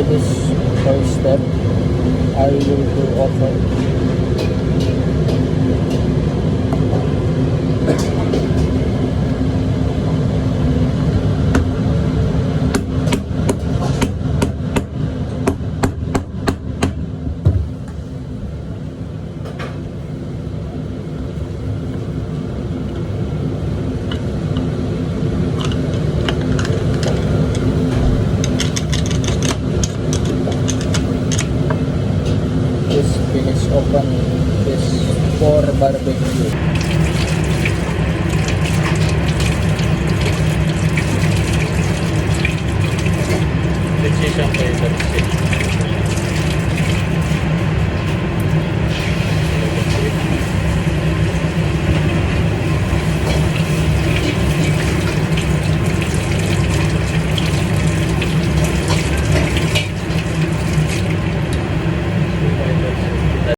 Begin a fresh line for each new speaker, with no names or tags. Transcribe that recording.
this first step. I will do offer. This finish open this for barbecue.